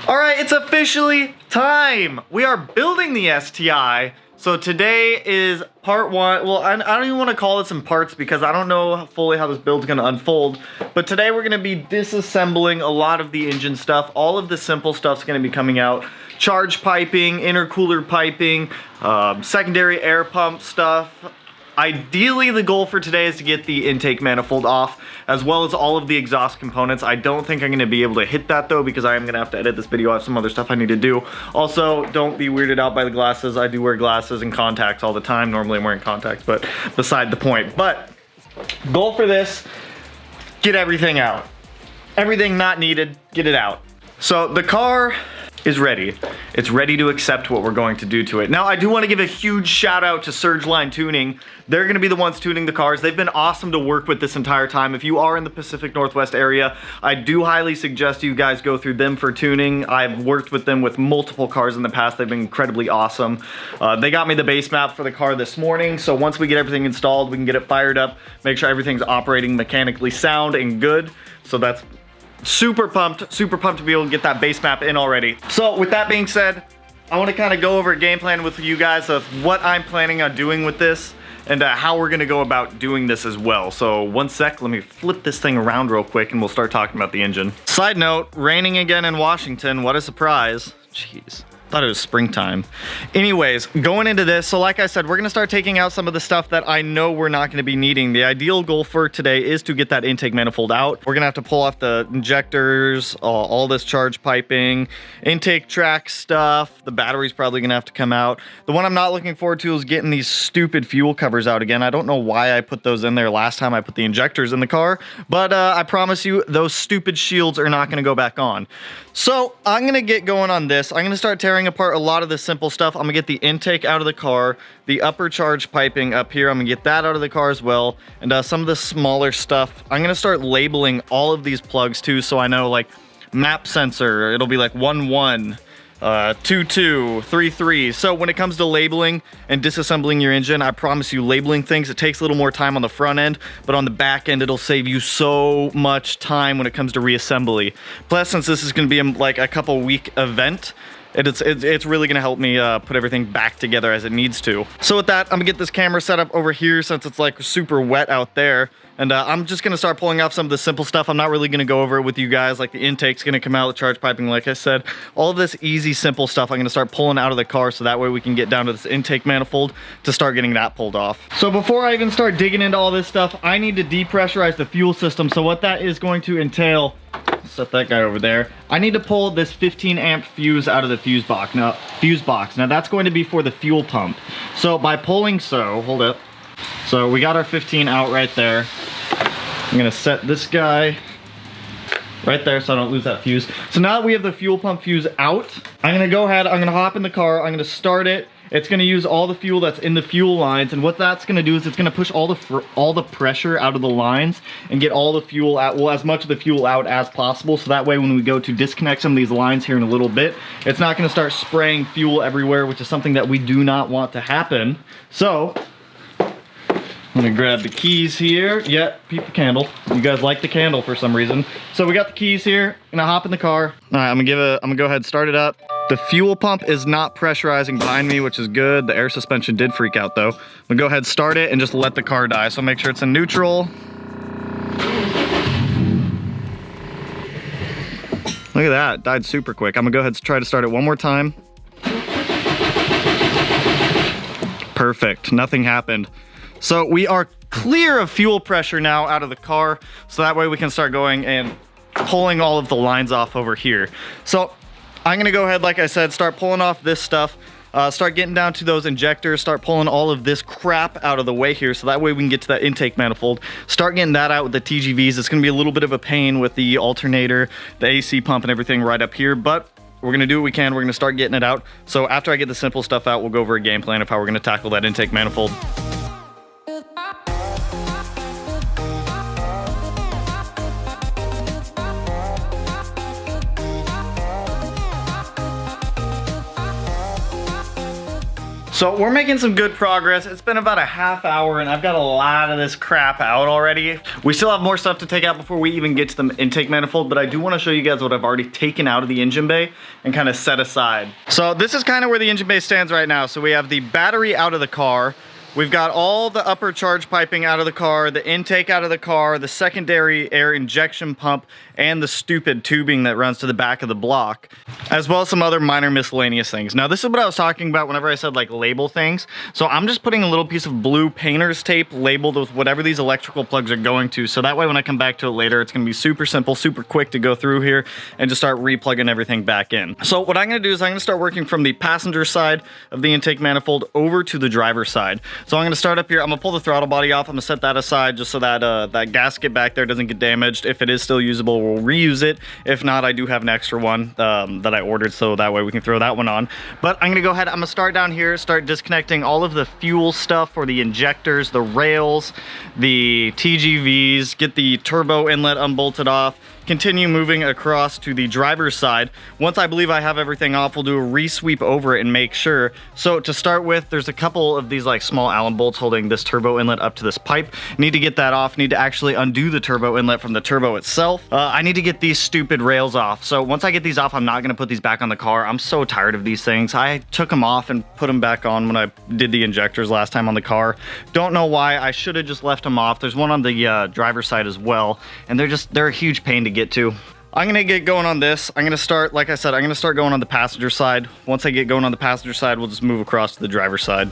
All right, it's officially time. We are building the STI. So today is part one. Well, I don't even want to call it some parts because I don't know fully how this build's going to unfold. But today we're going to be disassembling a lot of the engine stuff. All of the simple stuff's going to be coming out. Charge piping, intercooler piping, secondary air pump stuff. Ideally, the goal for today is to get the intake manifold off, as well as all of the exhaust components. I don't think I'm going to be able to hit that though, because I am going to have to edit this video. I have some other stuff I need to do. Also, don't be weirded out by the glasses. I do wear glasses and contacts all the time. Normally I'm wearing contacts, but beside the point. But goal for this, get everything out. Everything not needed, get it out. So the car is ready. It's ready to accept what we're going to do to it. Now, I do want to give a huge shout out to Surgeline Tuning. They're going to be the ones tuning the cars. They've been awesome to work with this entire time. If you are in the Pacific Northwest area, I do highly suggest you guys go through them for tuning. I've worked with them with multiple cars in the past. They've been incredibly awesome. They got me the base map for the car this morning, so once we get everything installed, we can get it fired up, make sure everything's operating mechanically sound and good. So that's super pumped to be able to get that base map in already. So with that being said, I want to kind of go over a game plan with you guys of what I'm planning on doing with this and how we're going to go about doing this as well. So one sec, let me flip this thing around real quick and we'll start talking about the engine. Side note, raining again in Washington. What a surprise. Jeez. Thought it was springtime. Anyways, going into this, so like I said, we're gonna start taking out some of the stuff that I know we're not gonna be needing. The ideal goal for today is to get that intake manifold out. We're gonna have to pull off the injectors, all this charge piping, intake track stuff. The battery's probably gonna have to come out. The one I'm not looking forward to is getting these stupid fuel covers out again. I don't know why I put those in there last time I put the injectors in the car, but I promise you, those stupid shields are not gonna go back on. So I'm gonna get going on this. I'm gonna start tearing apart a lot of the simple stuff. I'm gonna get the intake out of the car, the upper charge piping up here, I'm gonna get that out of the car as well, and some of the smaller stuff. I'm gonna start labeling all of these plugs too, so I know, like map sensor, it'll be like 1-1, 2-2, 3-3. So when it comes to labeling and disassembling your engine, I promise you, labeling things, it takes a little more time on the front end, but on the back end, it'll save you so much time when it comes to reassembly. Plus, since this is gonna be like a couple week event, it's really gonna help me put everything back together as it needs to. So with that, I'm gonna get this camera set up over here since it's like super wet out there. And I'm just gonna start pulling off some of the simple stuff. I'm not really gonna go over it with you guys. Like the intake's gonna come out, the charge piping, like I said. All of this easy, simple stuff I'm gonna start pulling out of the car so that way we can get down to this intake manifold to start getting that pulled off. So before I even start digging into all this stuff, I need to depressurize the fuel system. So what that is going to entail, set that guy over there. I need to pull this 15 amp fuse out of the fuse box. Now that's going to be for the fuel pump. So by pulling, hold up. So we got our 15 out right there. I'm gonna set this guy right there so I don't lose that fuse. So now that we have the fuel pump fuse out, I'm gonna go ahead, I'm gonna hop in the car, I'm gonna start it. It's gonna use all the fuel that's in the fuel lines, and what that's gonna do is it's gonna push all the pressure out of the lines and get all the fuel out, well, as much of the fuel out as possible, so that way when we go to disconnect some of these lines here in a little bit, it's not gonna start spraying fuel everywhere, which is something that we do not want to happen. So I'm gonna grab the keys here. Yeah, peep the candle. You guys like the candle for some reason. So we got the keys here. I'm gonna hop in the car. All right, I'm gonna go ahead and start it up. The fuel pump is not pressurizing behind me, which is good. The air suspension did freak out though. I'm gonna go ahead and start it and just let the car die. So make sure it's in neutral. Look at that, it died super quick. I'm gonna go ahead and try to start it one more time. Perfect, nothing happened. So we are clear of fuel pressure now out of the car, so that way we can start going and pulling all of the lines off over here. So I'm gonna go ahead, like I said, start pulling off this stuff, start getting down to those injectors, start pulling all of this crap out of the way here, so that way we can get to that intake manifold, start getting that out with the TGVs. It's gonna be a little bit of a pain with the alternator, the AC pump and everything right up here, but we're gonna do what we can. We're gonna start getting it out. So after I get the simple stuff out, we'll go over a game plan of how we're gonna tackle that intake manifold. So we're making some good progress. It's been about a half hour and I've got a lot of this crap out already. We still have more stuff to take out before we even get to the intake manifold, but I do want to show you guys what I've already taken out of the engine bay and kind of set aside. So this is kind of where the engine bay stands right now. So we have the battery out of the car. We've got all the upper charge piping out of the car, the intake out of the car, the secondary air injection pump, and the stupid tubing that runs to the back of the block, as well as some other minor miscellaneous things. Now, this is what I was talking about whenever I said like label things. So I'm just putting a little piece of blue painter's tape labeled with whatever these electrical plugs are going to. So that way when I come back to it later, it's gonna be super simple, super quick to go through here and just start replugging everything back in. So what I'm gonna do is I'm gonna start working from the passenger side of the intake manifold over to the driver's side. So I'm gonna start up here. I'm gonna pull the throttle body off. I'm gonna set that aside just so that that gasket back there doesn't get damaged. If it is still usable, we'll reuse it. If not, I do have an extra one that I ordered, so that way we can throw that one on. But I'm gonna go ahead. I'm gonna start down here, start disconnecting all of the fuel stuff for the injectors, the rails, the TGVs, get the turbo inlet unbolted off, continue moving across to the driver's side. Once I believe I have everything off, we'll do a re-sweep over it and make sure. So to start with, there's a couple of these like small Allen bolts holding this turbo inlet up to this pipe. Need to get that off. Need to actually undo the turbo inlet from the turbo itself. I need to get these stupid rails off. So once I get these off, I'm not gonna put these back on the car. I'm so tired of these things. I took them off and put them back on when I did the injectors last time on the car. Don't know why. I should have just left them off. There's one on the driver's side as well, and they're a huge pain to get to. I'm gonna get going on this. I'm gonna start, like I said, I'm gonna start going on the passenger side. Once I get going on the passenger side, we'll just move across to the driver's side.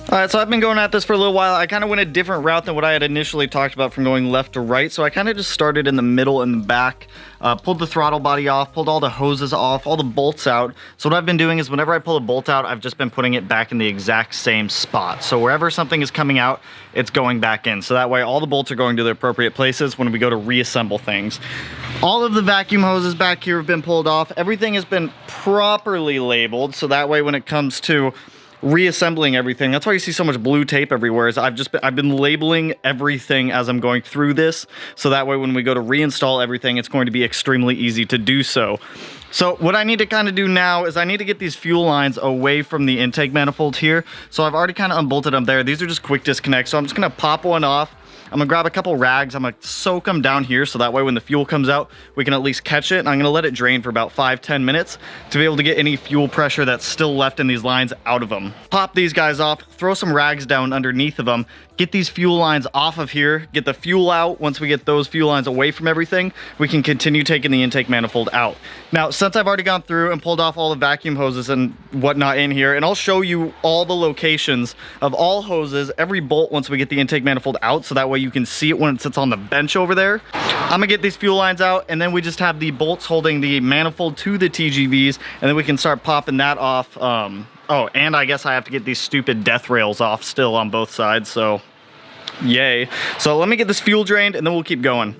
All right, so I've been going at this for a little while. I kind of went a different route than what I had initially talked about from going left to right. So I kind of just started in the middle and the back, pulled the throttle body off, pulled all the hoses off, all the bolts out. So what I've been doing is whenever I pull a bolt out, I've just been putting it back in the exact same spot. So wherever something is coming out, it's going back in. So that way all the bolts are going to their appropriate places when we go to reassemble things. All of the vacuum hoses back here have been pulled off. Everything has been properly labeled. So that way when it comes to reassembling everything, that's why you see so much blue tape everywhere, is I've been labeling everything as I'm going through this, so that way when we go to reinstall everything, it's going to be extremely easy to do so. So what I need to kind of do now is I need to get these fuel lines away from the intake manifold here. So I've already kind of unbolted them there. These are just quick disconnects, so I'm just gonna pop one off. I'm gonna grab a couple rags, I'm gonna soak them down here so that way when the fuel comes out, we can at least catch it, and I'm gonna let it drain for about 5-10 minutes to be able to get any fuel pressure that's still left in these lines out of them. Pop these guys off, throw some rags down underneath of them, get these fuel lines off of here, get the fuel out. Once we get those fuel lines away from everything, we can continue taking the intake manifold out. Now, since I've already gone through and pulled off all the vacuum hoses and whatnot in here, and I'll show you all the locations of all hoses, every bolt once we get the intake manifold out, so that way you can see it when it sits on the bench over there. I'm gonna get these fuel lines out, and then we just have the bolts holding the manifold to the TGVs, and then we can start popping that off. Oh, and I guess I have to get these stupid death rails off still on both sides, so yay. So let me get this fuel drained and then we'll keep going.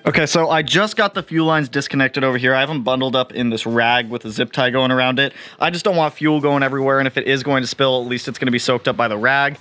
Okay, so I just got the fuel lines disconnected over here. I have them bundled up in this rag with a zip tie going around it. I just don't want fuel going everywhere, and if it is going to spill, at least it's going to be soaked up by the rag,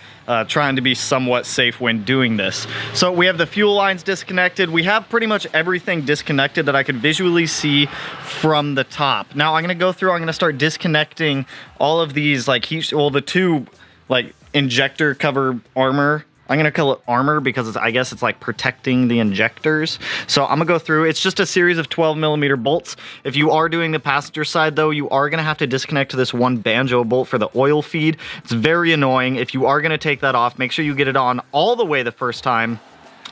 trying to be somewhat safe when doing this. So we have the fuel lines disconnected. We have pretty much everything disconnected that I could visually see from the top. Now I'm going to go through, I'm going to start disconnecting all of these, like, the two, like, injector cover armor. I'm gonna call it armor because I guess it's like protecting the injectors. So I'm gonna go through, it's just a series of 12mm bolts. If you are doing the passenger side though, you are gonna have to disconnect to this one banjo bolt for the oil feed. It's very annoying. If you are gonna take that off, make sure you get it on all the way the first time.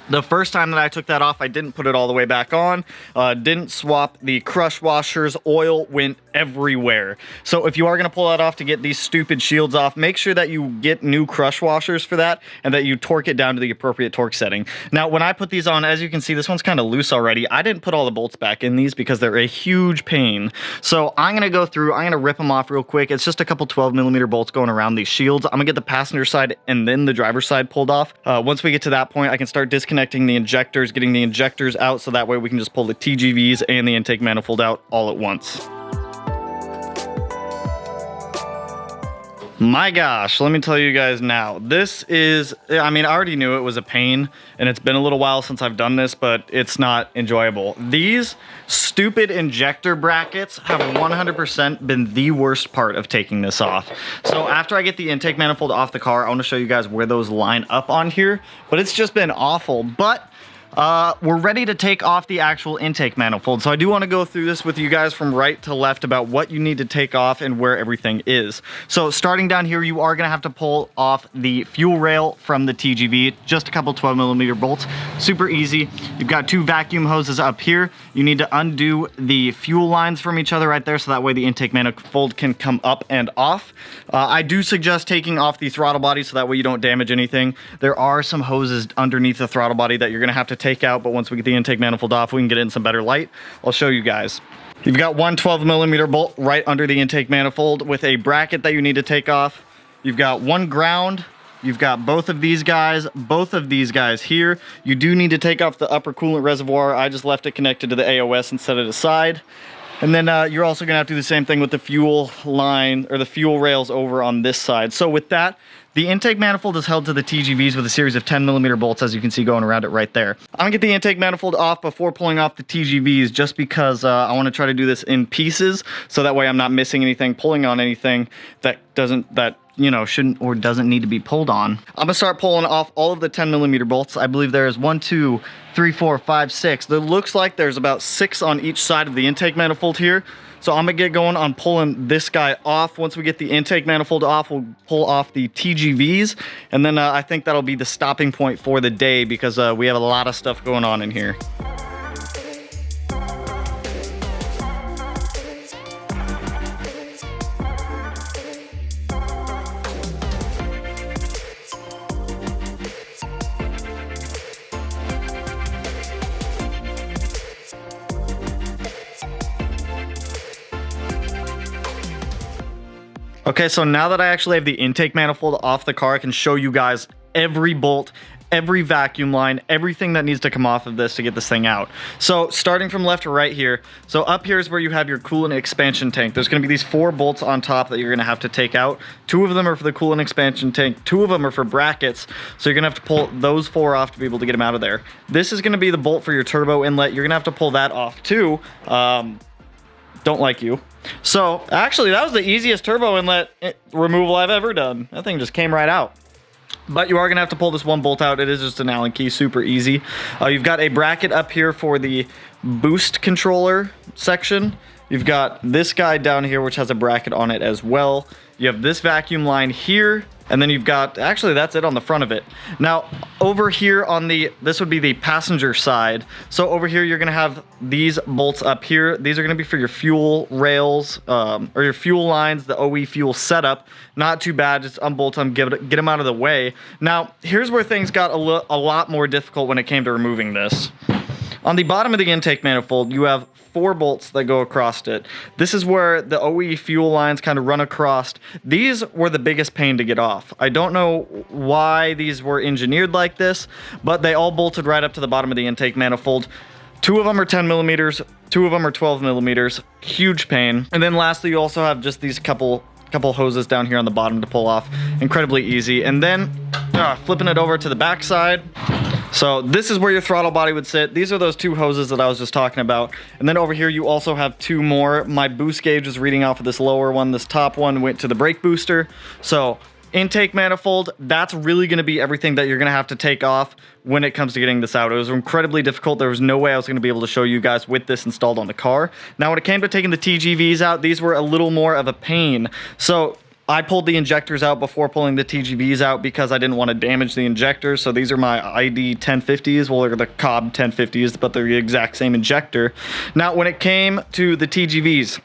The first time that I took that off, I didn't put it all the way back on, didn't swap the crush washers, oil went everywhere. So if you are gonna pull that off to get these stupid shields off, make sure that you get new crush washers for that and that you torque it down to the appropriate torque setting. Now, when I put these on, as you can see, this one's kind of loose already. I didn't put all the bolts back in these because they're a huge pain. So I'm gonna go through, I'm gonna rip them off real quick. It's just a couple 12mm bolts going around these shields. I'm gonna get the passenger side and then the driver's side pulled off. Once we get to that point, I can start disconnecting the injectors, getting the injectors out, so that way we can just pull the TGVs and the intake manifold out all at once. My gosh, let me tell you guys now. This is, I mean, I already knew it was a pain, and it's been a little while since I've done this, but it's not enjoyable. These stupid injector brackets have 100% been the worst part of taking this off. So after I get the intake manifold off the car, I want to show you guys where those line up on here, but it's just been awful. But we're ready to take off the actual intake manifold. So I do want to go through this with you guys from right to left about what you need to take off and where everything is. So starting down here, you are going to have to pull off the fuel rail from the TGV, just a couple 12mm bolts, super easy. You've got two vacuum hoses up here. You need to undo the fuel lines from each other right there, so that way the intake manifold can come up and off. I do suggest taking off the throttle body so that way you don't damage anything. There are some hoses underneath the throttle body that you're going to have to take out, but once we get the intake manifold off, we can get it in some better light. I'll show you guys. You've got one 12mm bolt right under the intake manifold with a bracket that you need to take off. You've got one ground. You've got both of these guys here. You do need to take off the upper coolant reservoir. I just left it connected to the AOS and set it aside. And then you're also gonna have to do the same thing with the fuel line, or the fuel rails over on this side. So with that, the intake manifold is held to the TGVs with a series of 10mm bolts, as you can see going around it right there. I'm gonna get the intake manifold off before pulling off the TGVs, just because I wanna try to do this in pieces, so that way I'm not missing anything, pulling on anything that you know, shouldn't or doesn't need to be pulled on. I'm gonna start pulling off all of the 10mm bolts. I believe there is 1, 2, 3, 4, 5, 6. There looks like there's about 6 on each side of the intake manifold here. So I'm gonna get going on pulling this guy off. Once we get the intake manifold off, we'll pull off the TGVs. And then I think that'll be the stopping point for the day, because we have a lot of stuff going on in here. Okay, so now that I actually have the intake manifold off the car, I can show you guys every bolt, every vacuum line, everything that needs to come off of this to get this thing out. So starting from left to right here, so up here is where you have your coolant expansion tank. There's gonna be these 4 bolts on top that you're gonna have to take out. 2 of them are for the coolant expansion tank, 2 of them are for brackets, so you're gonna have to pull those 4 off to be able to get them out of there. This is gonna be the bolt for your turbo inlet. You're gonna have to pull that off too. Don't like you. So actually that was the easiest turbo inlet removal I've ever done. That thing just came right out. But you are gonna have to pull this 1 bolt out. It is just an Allen key, super easy. You've got a bracket up here for the boost controller section. You've got this guy down here, which has a bracket on it as well. You have this vacuum line here, and then you've got, actually that's it on the front of it. Now over here on this would be the passenger side. So over here you're gonna have these bolts up here. These are gonna be for your fuel rails, or your fuel lines, the OE fuel setup. Not too bad, just unbolt them, get them out of the way. Now here's where things got a lot more difficult when it came to removing this. On the bottom of the intake manifold, you have 4 bolts that go across it. This is where the OE fuel lines kind of run across. These were the biggest pain to get off. I don't know why these were engineered like this, but they all bolted right up to the bottom of the intake manifold. 2 of them are 10mm, 2 of them are 12mm. Huge pain. And then lastly, you also have just these couple hoses down here on the bottom to pull off. Incredibly easy. And then flipping it over to the back side. So this is where your throttle body would sit. These are those 2 hoses that I was just talking about. And then over here you also have 2 more. My boost gauge is reading off of this lower one. This top one went to the brake booster. So intake manifold, that's really going to be everything that you're going to have to take off when it comes to getting this out. It was incredibly difficult. There was no way I was going to be able to show you guys with this installed on the car. Now when it came to taking the TGVs out, these were a little more of a pain. So I pulled the injectors out before pulling the TGVs out because I didn't want to damage the injectors. So these are my ID 1050s, well, they're the Cobb 1050s, but they're the exact same injector. Now, when it came to the TGVs,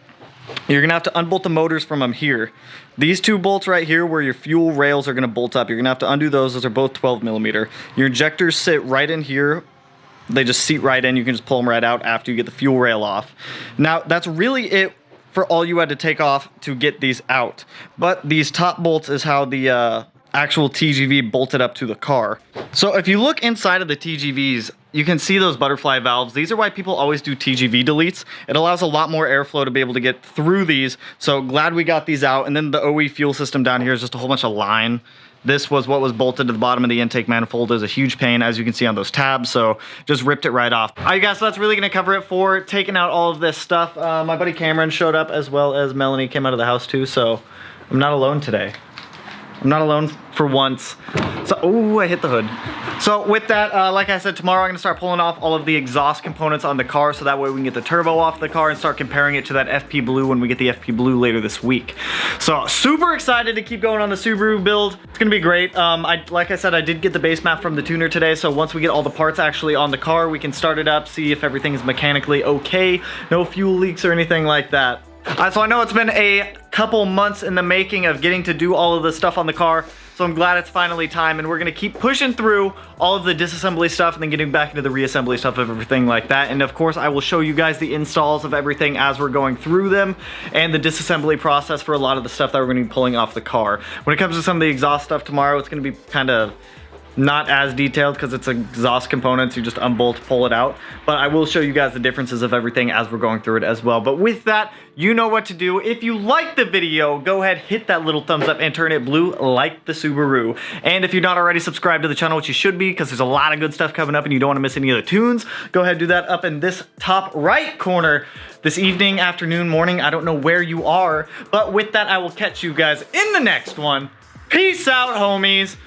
you're gonna have to unbolt the motors from them here. These 2 bolts right here where your fuel rails are gonna bolt up, you're gonna have to undo those. Those are both 12mm. Your injectors sit right in here. They just seat right in. You can just pull them right out after you get the fuel rail off. Now, that's really it for all you had to take off to get these out. But these top bolts is how the actual TGV bolted up to the car. So if you look inside of the TGVs, you can see those butterfly valves. These are why people always do TGV deletes. It allows a lot more airflow to be able to get through these. So glad we got these out. And then the OE fuel system down here is just a whole bunch of line. This was what was bolted to the bottom of the intake manifold. It was a huge pain, as you can see on those tabs, so just ripped it right off. All right, guys, so that's really gonna cover it for taking out all of this stuff. My buddy Cameron showed up, as well as Melanie came out of the house too, so I'm not alone today. I'm not alone for once. So, oh, I hit the hood. So with that, like I said, tomorrow I'm gonna start pulling off all of the exhaust components on the car, so that way we can get the turbo off the car and start comparing it to that FP Blue when we get the FP Blue later this week. So super excited to keep going on the Subaru build. It's gonna be great. Like I said, I did get the base map from the tuner today, so once we get all the parts actually on the car, we can start it up, see if everything is mechanically okay, no fuel leaks or anything like that. So I know it's been a couple months in the making of getting to do all of this stuff on the car, so I'm glad it's finally time, and we're gonna keep pushing through all of the disassembly stuff and then getting back into the reassembly stuff of everything like that. And of course, I will show you guys the installs of everything as we're going through them and the disassembly process for a lot of the stuff that we're gonna be pulling off the car. When it comes to some of the exhaust stuff tomorrow, it's gonna be kind of not as detailed because it's exhaust components. You just unbolt, pull it out. But I will show you guys the differences of everything as we're going through it as well. But with that, you know what to do. If you like the video, go ahead, hit that little thumbs up and turn it blue like the Subaru. And if you're not already subscribed to the channel, which you should be, because there's a lot of good stuff coming up and you don't want to miss any of the tunes, go ahead, do that up in this top right corner this evening, afternoon, morning. I don't know where you are. But with that, I will catch you guys in the next one. Peace out, homies.